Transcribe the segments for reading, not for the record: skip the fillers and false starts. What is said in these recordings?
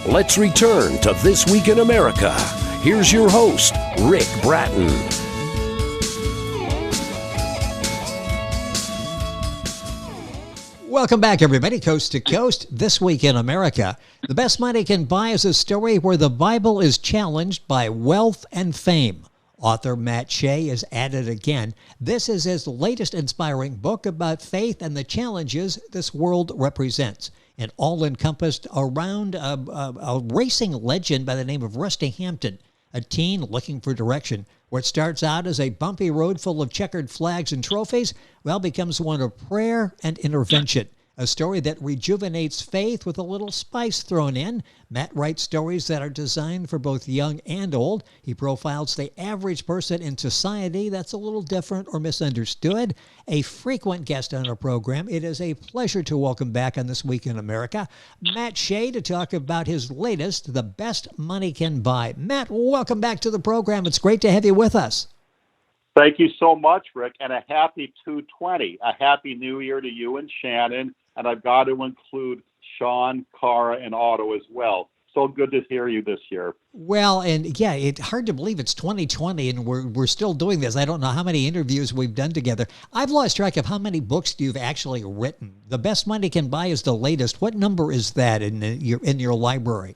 Let's return to This Week in America. Here's your host, Rick Bratton. Welcome back, everybody, coast to coast. This Week in America. The Best Money Can Buy is a story where the Bible is challenged by wealth and fame. Author Matt Shea is at it again. This is his latest inspiring book about faith and the challenges this world represents. And all encompassed around a racing legend by the name of Rusty Hampton, a teen looking for direction. What starts out as a bumpy road full of checkered flags and trophies, becomes one of prayer and intervention. A story that rejuvenates faith with a little spice thrown in. Matt writes stories that are designed for both young and old. He profiles the average person in society that's a little different or misunderstood. A frequent guest on our program. It is a pleasure to welcome back on This Week in America, Matt Shea, to talk about his latest, The Best Money Can Buy. Matt, welcome back to the program. It's great to have you with us. Thank you so much, Rick, and a happy 220. A happy new year to you and Shannon. And I've got to include Sean, Cara, and Otto as well. So good to hear you this year. Well, and yeah, it's hard to believe it's 2020 and we're still doing this. I don't know how many interviews we've done together. I've lost track of how many books you've actually written. The Best Money Can Buy is the latest. What number is that in your library?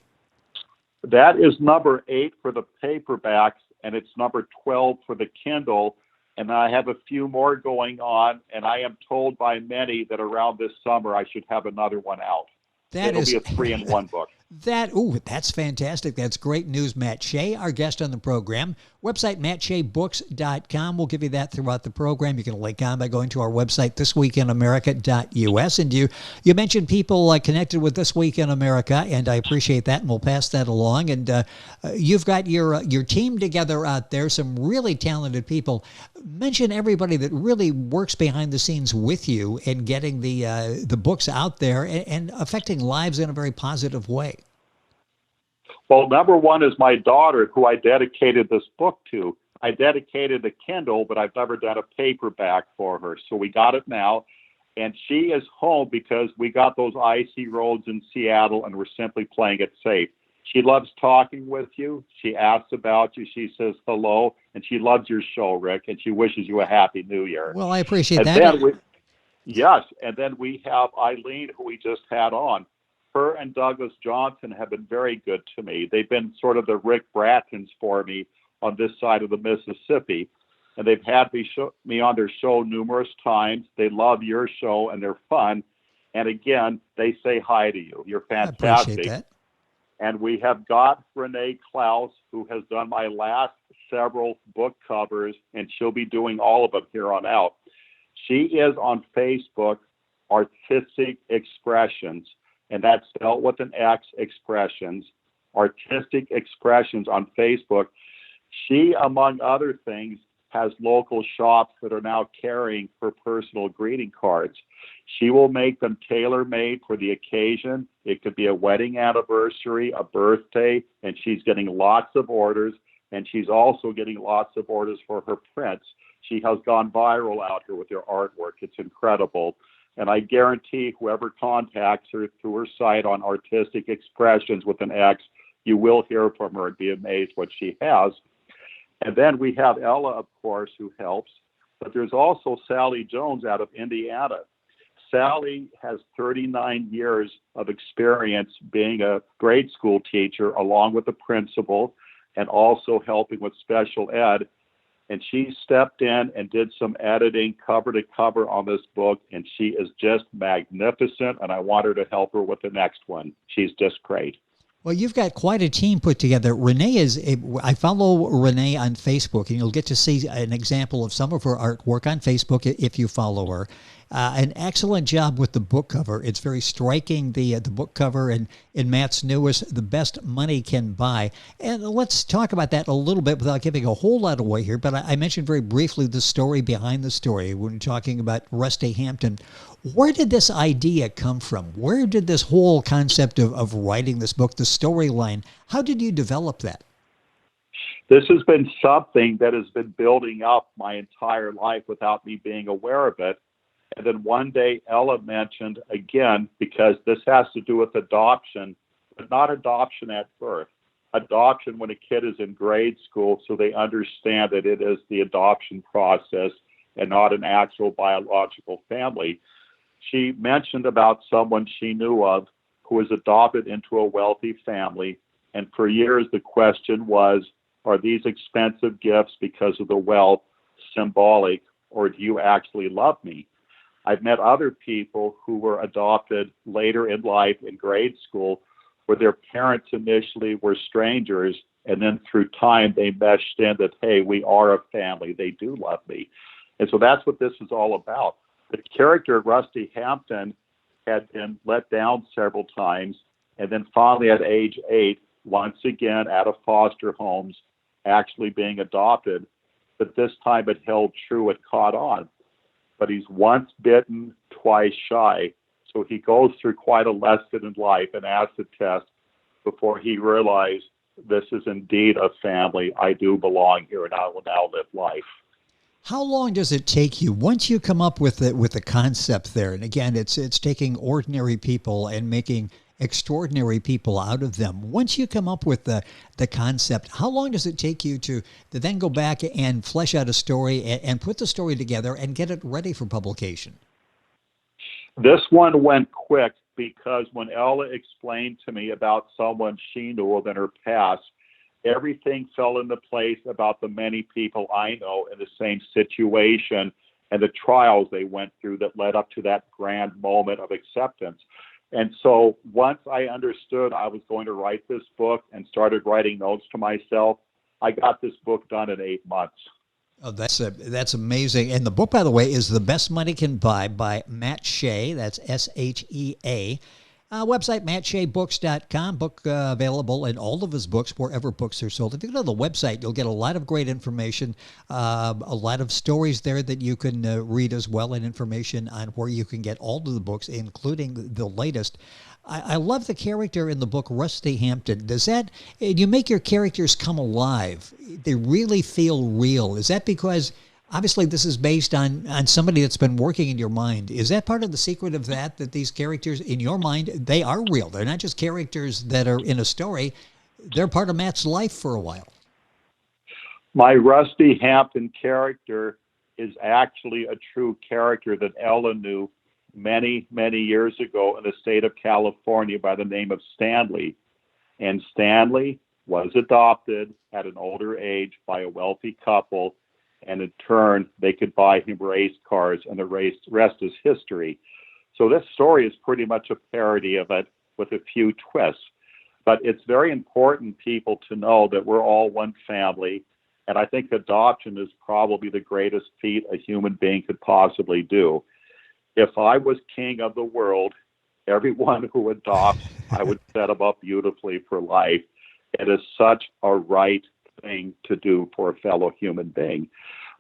That is number 8 for the paperbacks, and it's number 12 for the Kindle. And I have a few more going on, and I am told by many that around this summer I should have another one out. It'll be a 3-in-1 book. That's fantastic. That's great news. Matt Shea, our guest on the program. Website, mattsheabooks.com. We'll give you that throughout the program. You can link on by going to our website, thisweekinamerica.us. And you mentioned people connected with This Week in America, and I appreciate that, and we'll pass that along. And you've got your team together out there, some really talented people. Mention everybody that really works behind the scenes with you in getting the books out there and affecting lives in a very positive way. Well, number one is my daughter, who I dedicated this book to. I dedicated the Kindle, but I've never done a paperback for her. So we got it now. And she is home because we got those icy roads in Seattle and we're simply playing it safe. She loves talking with you. She asks about you. She says hello. And she loves your show, Rick. And she wishes you a happy new year. Well, I appreciate that. Yes. And then we have Eileen, who we just had on. Her and Douglas Johnson have been very good to me. They've been sort of the Rick Brattons for me on this side of the Mississippi. And they've had me on their show numerous times. They love your show and they're fun. And again, they say hi to you. You're fantastic. I appreciate that. And we have got Renee Klaus, who has done my last several book covers, and she'll be doing all of them here on out. She is on Facebook, Artistic Expressions. And that's spelled with an X, Expressions, Artistic Expressions on Facebook. She, among other things, has local shops that are now carrying her personal greeting cards. She will make them tailor-made for the occasion. It could be a wedding anniversary, a birthday, and she's getting lots of orders. And she's also getting lots of orders for her prints. She has gone viral out here with her artwork. It's incredible. And I guarantee whoever contacts her through her site on Artistic Expressions with an X, you will hear from her and be amazed what she has. And then we have Ella, of course, who helps. But there's also Sally Jones out of Indiana. Sally has 39 years of experience being a grade school teacher, along with the principal, and also helping with special ed. And she stepped in and did some editing cover to cover on this book, and she is just magnificent, and I want her to help her with the next one. She's just great. Well, you've got quite a team put together. I follow Renee on Facebook, and you'll get to see an example of some of her artwork on Facebook if you follow her. An excellent job with the book cover. It's very striking, the book cover, and in Matt's newest, The Best Money Can Buy. And let's talk about that a little bit without giving a whole lot away here, but I mentioned very briefly the story behind the story when talking about Rusty Hampton. Where did this idea come from? Where did this whole concept of writing this book, the storyline, how did you develop that? This has been something that has been building up my entire life without me being aware of it. And then one day Ella mentioned again, because this has to do with adoption, but not adoption at birth. Adoption when a kid is in grade school, so they understand that it is the adoption process and not an actual biological family. She mentioned about someone she knew of who was adopted into a wealthy family, and for years the question was, are these expensive gifts because of the wealth symbolic, or do you actually love me? I've met other people who were adopted later in life in grade school where their parents initially were strangers, and then through time they meshed in that, hey, we are a family, they do love me. And so that's what this is all about. The character Rusty Hampton had been let down several times, and then finally at age 8, once again out of foster homes, actually being adopted. But this time it held true, it caught on. But he's once bitten, twice shy. So he goes through quite a lesson in life and acid test before he realized this is indeed a family. I do belong here, and I will now live life. How long does it take you once you come up with the concept there? And again, it's taking ordinary people and making extraordinary people out of them. Once you come up with the concept, how long does it take you to then go back and flesh out a story and put the story together and get it ready for publication? This one went quick because when Ella explained to me about someone she knew of in her past, everything fell into place about the many people I know in the same situation and the trials they went through that led up to that grand moment of acceptance. And so once I understood I was going to write this book and started writing notes to myself, I got this book done in 8 months. Oh, that's amazing. And the book, by the way, is The Best Money Can Buy by Matt Shea. That's S-H-E-A. Website, mattsheabooks.com. Book available in all of his books, wherever books are sold. If you go to the website, you'll get a lot of great information, a lot of stories there that you can read as well, and information on where you can get all of the books, including the latest. I love the character in the book, Rusty Hampton. You make your characters come alive? They really feel real. Is that because, obviously, this is based on somebody that's been working in your mind? Is that part of the secret of that these characters in your mind, they are real? They're not just characters that are in a story. They're part of Matt's life for a while. My Rusty Hampton character is actually a true character that Ella knew many, many years ago in the state of California by the name of Stanley. And Stanley was adopted at an older age by a wealthy couple, and in turn, they could buy him race cars, and the rest is history. So this story is pretty much a parody of it with a few twists. But it's very important, people, to know that we're all one family, and I think adoption is probably the greatest feat a human being could possibly do. If I was king of the world, everyone who adopts, I would set them up beautifully for life. It is such a right thing to do for a fellow human being.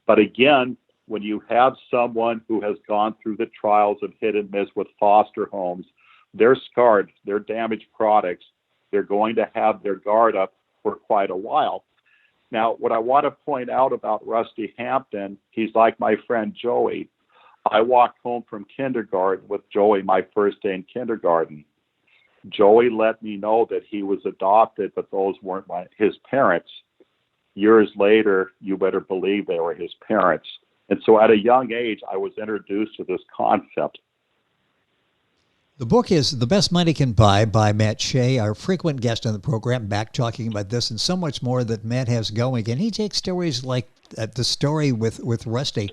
But again, when you have someone who has gone through the trials of hit and miss with foster homes, they're scarred, they're damaged products, they're going to have their guard up for quite a while. Now, what I want to point out about Rusty Hampton, he's like my friend Joey. I walked home from kindergarten with Joey my first day in kindergarten. Joey let me know that he was adopted, but those weren't his parents. Years later, you better believe they were his parents. And so at a young age, I was introduced to this concept. The book is The Best Money Can Buy by Matt Shea, our frequent guest on the program, back talking about this and so much more that Matt has going. And he takes stories like the story with Rusty,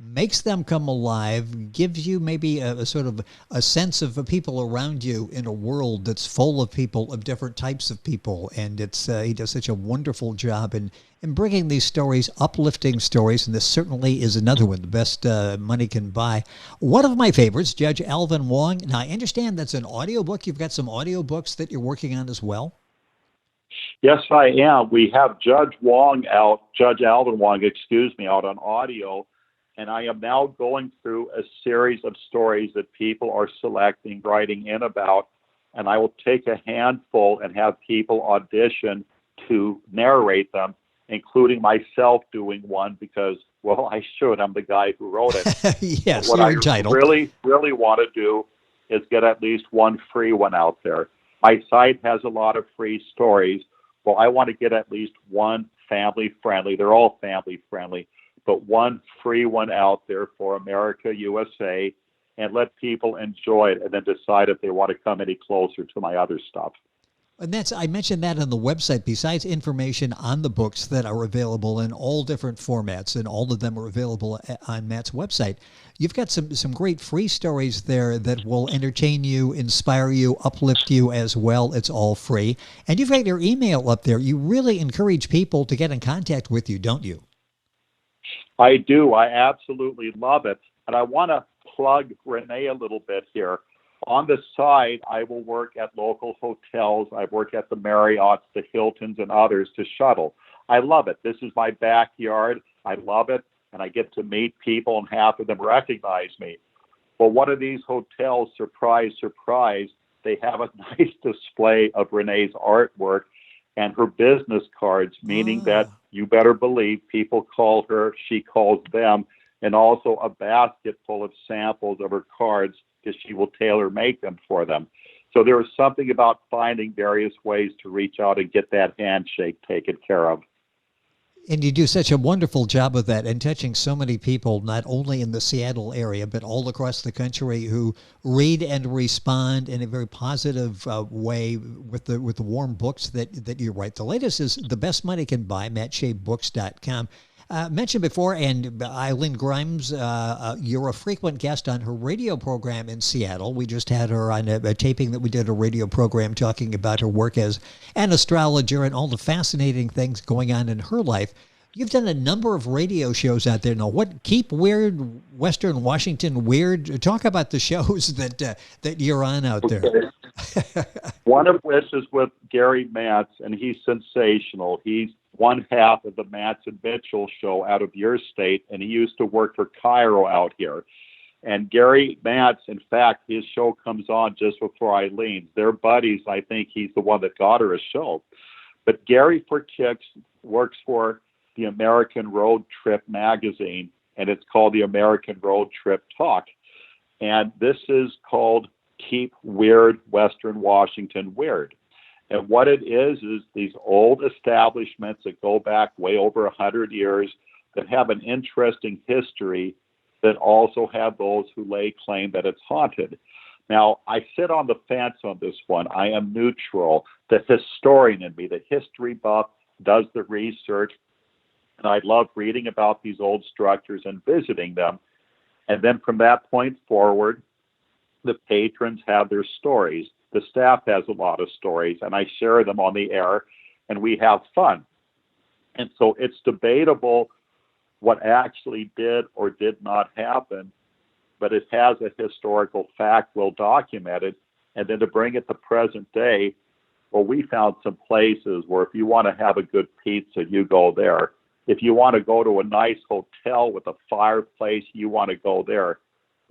makes them come alive, gives you maybe a sort of a sense of the people around you in a world that's full of people, of different types of people. And he does such a wonderful job in bringing these stories, uplifting stories, and this certainly is another one, The Best Money Can Buy. One of my favorites, Judge Alvin Wong. Now, I understand that's an audiobook. You've got some audiobooks that you're working on as well? Yes, I am. We have Judge Alvin Wong, out on audio. And I am now going through a series of stories that people are selecting, writing in about, and I will take a handful and have people audition to narrate them, including myself doing one because, well, I should. I'm the guy who wrote it. Yes, what you're I entitled. really want to do is get at least one free one out there. My site has a lot of free stories. Well, I want to get at least one family friendly. They're all family friendly, but one free one out there for America, USA, and let people enjoy it and then decide if they want to come any closer to my other stuff. And I mentioned that on the website, besides information on the books that are available in all different formats, and all of them are available on Matt's website. You've got some great free stories there that will entertain you, inspire you, uplift you as well. It's all free. And you've got your email up there. You really encourage people to get in contact with you, don't you? I do. I absolutely love it. And I want to plug Renee a little bit here. On the side, I will work at local hotels. I work at the Marriotts, the Hiltons, and others to shuttle. I love it. This is my backyard. I love it. And I get to meet people, and half of them recognize me. Well, one of these hotels, surprise, surprise, they have a nice display of Renee's artwork and her business cards, meaning that you better believe people call her, she calls them, and also a basket full of samples of her cards, because she will tailor make them for them. So there is something about finding various ways to reach out and get that handshake taken care of. And you do such a wonderful job of that, and touching so many people, not only in the Seattle area, but all across the country, who read and respond in a very positive way with the warm books that you write. The latest is The Best Money Can Buy, mattsheabooks.com. Mentioned before, and Eileen Grimes, you're a frequent guest on her radio program in Seattle. We just had her on a taping that we did, a radio program talking about her work as an astrologer and all the fascinating things going on in her life. You've done a number of radio shows out there. Now, what Keep Weird, Western Washington Weird? Talk about the shows that you're on out there. One of which is with Gary Matz, and he's sensational. He's one half of the Matz and Mitchell show out of your state, and he used to work for Cairo out here. And Gary Matz, in fact, his show comes on just before Eileen's. They're buddies. I think he's the one that got her a show. But Gary, for kicks, works for the American Road Trip magazine, and it's called the American Road Trip Talk. And this is called Keep Weird Western Washington Weird. And what it is these old establishments that go back way over 100 years that have an interesting history, that also have those who lay claim that it's haunted. Now, I sit on the fence on this one. I am neutral. The historian in me, the history buff, does the research, and I love reading about these old structures and visiting them. And then from that point forward, the patrons have their stories. The staff has a lot of stories, and I share them on the air, and we have fun. And so it's debatable what actually did or did not happen, but it has a historical fact well documented. And then to bring it to present day, well, we found some places where if you want to have a good pizza, you go there. If you want to go to a nice hotel with a fireplace, you want to go there.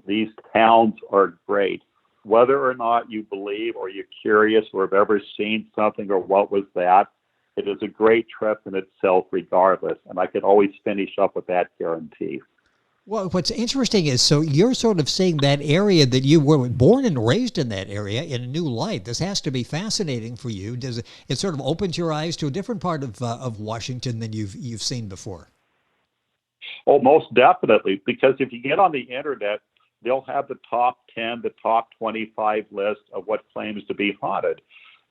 These towns are great. Whether or not you believe or you're curious or have ever seen something or what was that, it is a great trip in itself regardless. And I can always finish up with that guarantee. Well, what's interesting is, so you're sort of seeing that area that you were born and raised in, that area, in a new light. This has to be fascinating for you. Does it sort of opens your eyes to a different part of Washington than you've seen before? Oh, most definitely. Because if you get on the internet, they'll have the top 10, the top 25 list of what claims to be haunted.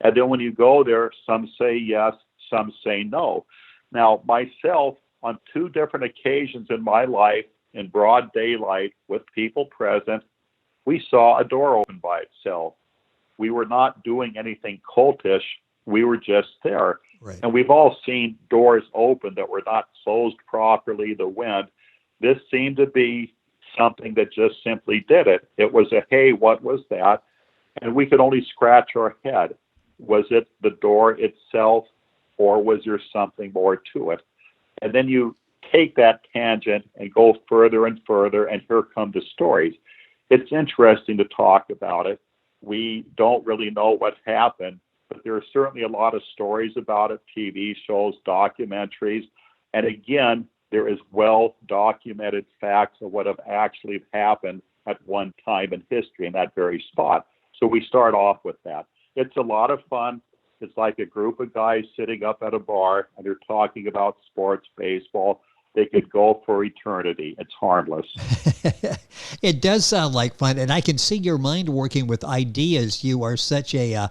And then when you go there, some say yes, some say no. Now, myself, on 2 different occasions in my life, in broad daylight with people present, we saw a door open by itself. We were not doing anything cultish. We were just there. Right. And we've all seen doors open that were not closed properly, the wind. This seemed to be something that just simply did it. It was a, hey, what was that? And we could only scratch our head. Was it the door itself, or was there something more to it? And then you take that tangent and go further and further, and here come the stories. It's interesting to talk about it. We don't really know what happened, but there are certainly a lot of stories about it, TV shows, documentaries, and again, there is well-documented facts of what have actually happened at one time in history in that very spot. So we start off with that. it's a lot of fun. It's like a group of guys sitting up at a bar and they're talking about sports, baseball. They could go for eternity. It's harmless. It does sound like fun, and I can see your mind working with ideas. You are such a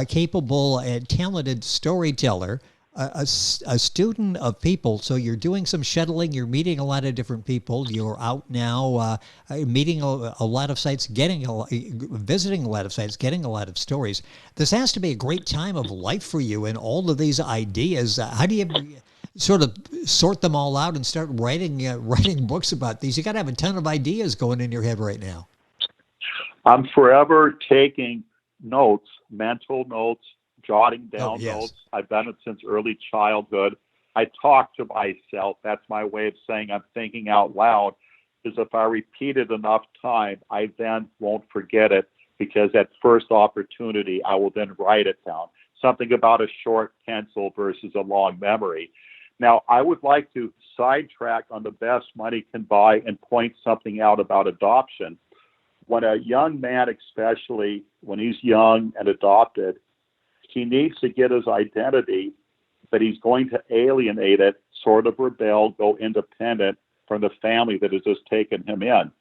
capable and talented storyteller, a student of people. So you're doing some shuttling. You're meeting a lot of different people. You're out now, meeting a lot of sites, visiting a lot of sites, getting a lot of stories. This has to be a great time of life for you, and all of these ideas. How do you sort of sort them all out and start writing books about these? You got to have a ton of ideas going in your head right now. I'm forever taking notes, mental notes, jotting down notes. I've done it since early childhood. I talk to myself. That's my way of saying I'm thinking out loud, because if I repeat it enough time, I then won't forget it, because at first opportunity, I will then write it down. Something about a short pencil versus a long memory. Now, I would like to sidetrack on the best money can buy and point something out about adoption. When a young man, especially when he's young and adopted, he needs to get his identity, but he's going to alienate it, sort of rebel, go independent from the family that has just taken him in.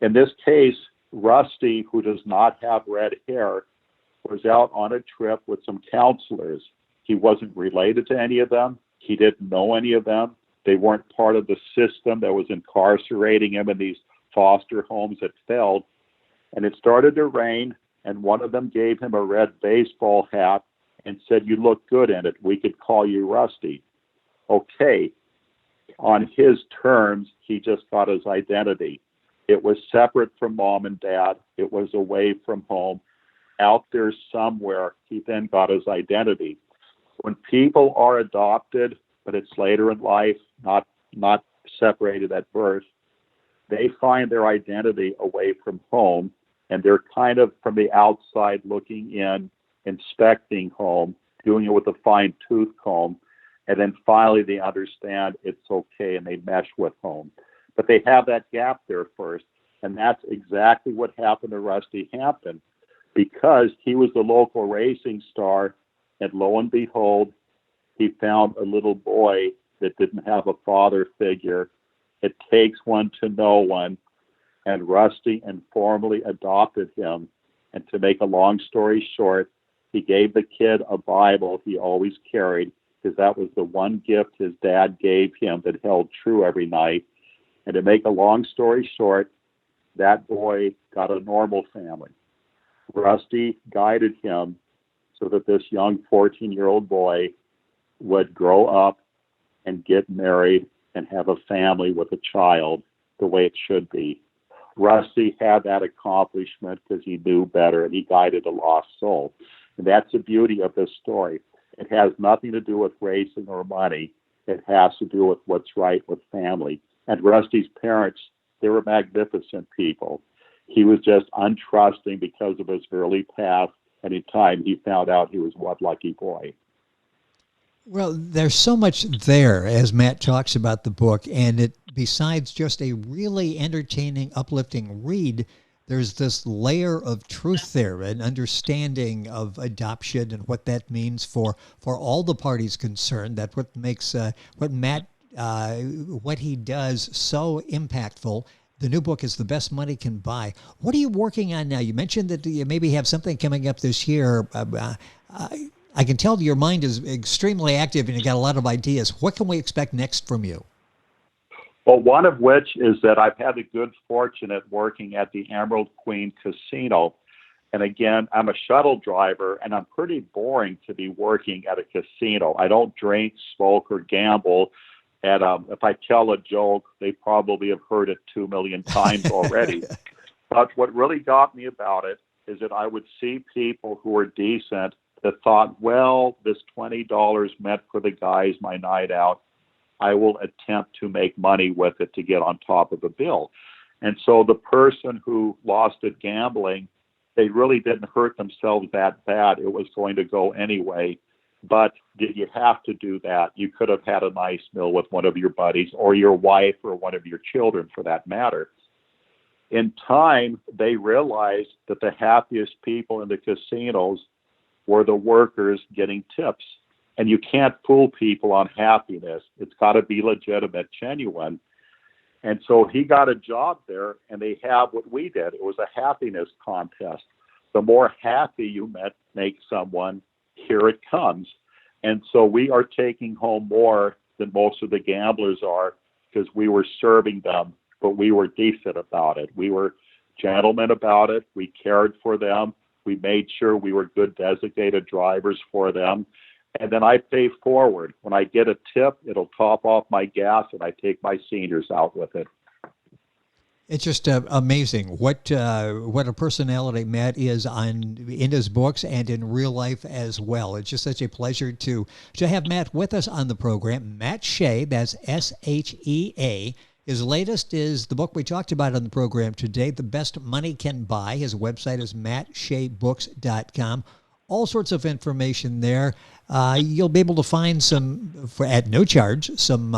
In this case, Rusty, who does not have red hair, was out on a trip with some counselors. He wasn't related to any of them. He didn't know any of them. They weren't part of the system that was incarcerating him in these foster homes that failed. And it started to rain, and one of them gave him a red baseball hat and said, "You look good in it. We could call you Rusty." Okay. On his terms, he just got his identity. It was separate from mom and dad. It was away from home. Out there somewhere, he then got his identity. When people are adopted, but it's later in life, not separated at birth, they find their identity away from home, and they're kind of from the outside looking in, inspecting home, doing it with a fine-tooth comb, and then finally they understand it's okay and they mesh with home. But they have that gap there first, and that's exactly what happened to Rusty Hampton, because he was the local racing star. And lo and behold, he found a little boy that didn't have a father figure. It takes one to know one. And Rusty informally adopted him. And to make a long story short, he gave the kid a Bible he always carried, because that was the one gift his dad gave him that held true every night. And to make a long story short, that boy got a normal family. Rusty guided him so that this young 14-year-old boy would grow up and get married and have a family with a child the way it should be. Rusty had that accomplishment because he knew better, and he guided a lost soul. And that's the beauty of this story. It has nothing to do with racing or money. It has to do with what's right with family. And Rusty's parents, they were magnificent people. He was just untrusting because of his early past. And in time, he found out he was one lucky boy. Well, there's so much there as Matt talks about the book, and it, besides just a really entertaining, uplifting read, there's this layer of truth there, an understanding of adoption and what that means for all the parties concerned. That's what makes what Matt, what he does so impactful. The new book is The Best Money Can Buy. What are you working on now? You mentioned that you maybe have something coming up this year. I can tell your mind is extremely active and you got a lot of ideas. What can we expect next from you? Well, one of which is that I've had the good fortune at working at the Emerald Queen Casino. And again, I'm a shuttle driver, and I'm pretty boring to be working at a casino. I don't drink, smoke, or gamble. And if I tell a joke, they probably have heard it 2 million times already. But what really got me about it is that I would see people who were decent that thought, well, this $20 meant for the guys my night out. I will attempt to make money with it to get on top of the bill. And so the person who lost at gambling, they really didn't hurt themselves that bad. It was going to go anyway. But did you have to do that? You could have had a nice meal with one of your buddies or your wife or one of your children for that matter. In time, they realized that the happiest people in the casinos were the workers getting tips. And you can't fool people on happiness. It's got to be legitimate, genuine. And so he got a job there, and they have what we did. It was a happiness contest. The more happy you make someone, here it comes. And so we are taking home more than most of the gamblers are because we were serving them, but we were decent about it. We were gentlemen about it. We cared for them. We made sure we were good designated drivers for them. And then I pay forward. When I get a tip, it'll top off my gas, and I take my seniors out with it. It's just amazing what a personality Matt is in his books and in real life as well. It's just such a pleasure to have Matt with us on the program. Matt Shea, that's Shea. His latest is the book we talked about on the program today, The Best Money Can Buy. His website is mattsheabooks.com. All sorts of information there. You'll be able to find at no charge, some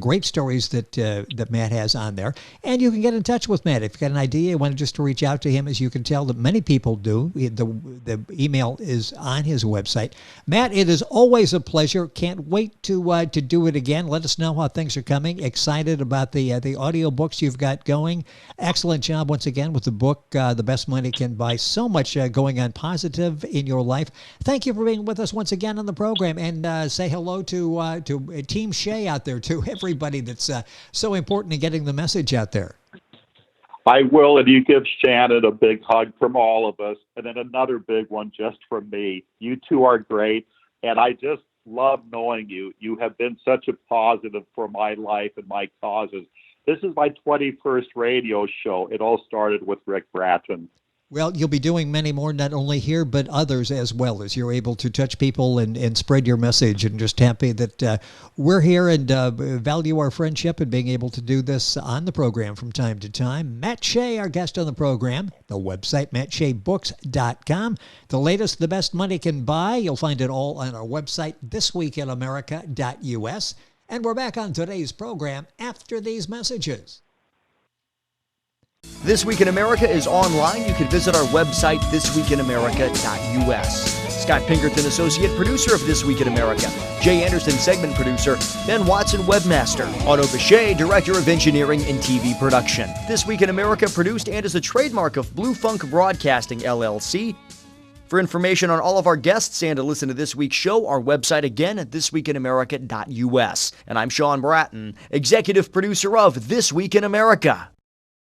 great stories that Matt has on there. And you can get in touch with Matt if you've got an idea, you want just to reach out to him, as you can tell that many people do. The email is on his website. Matt, it is always a pleasure. Can't wait to do it again. Let us know how things are coming. Excited about the audio books you've got going. Excellent job once again with the book, The Best Money Can Buy. So much going on positive in your life. Thank you for being with us once again on the program, and say hello to Team Shea out there, to everybody that's so important in getting the message out there. I will, and you give Shannon a big hug from all of us, and then another big one just from me. You two are great, and I just love knowing you. You have been such a positive for my life and my causes. This is my 21st radio show. It all started with Rick Bratton. Well, you'll be doing many more, not only here, but others as well, as you're able to touch people and spread your message. And just happy that we're here and value our friendship and being able to do this on the program from time to time. Matt Shea, our guest on the program, the website, mattsheabooks.com. The latest, The Best Money Can Buy. You'll find it all on our website, thisweekinamerica.us. And we're back on today's program after these messages. This Week in America is online. You can visit our website, thisweekinamerica.us. Scott Pinkerton, Associate Producer of This Week in America. Jay Anderson, Segment Producer. Ben Watson, Webmaster. Otto Bechet, Director of Engineering and TV Production. This Week in America produced and is a trademark of Blue Funk Broadcasting, LLC. For information on all of our guests and to listen to this week's show, our website again at thisweekinamerica.us. And I'm Sean Bratton, Executive Producer of This Week in America.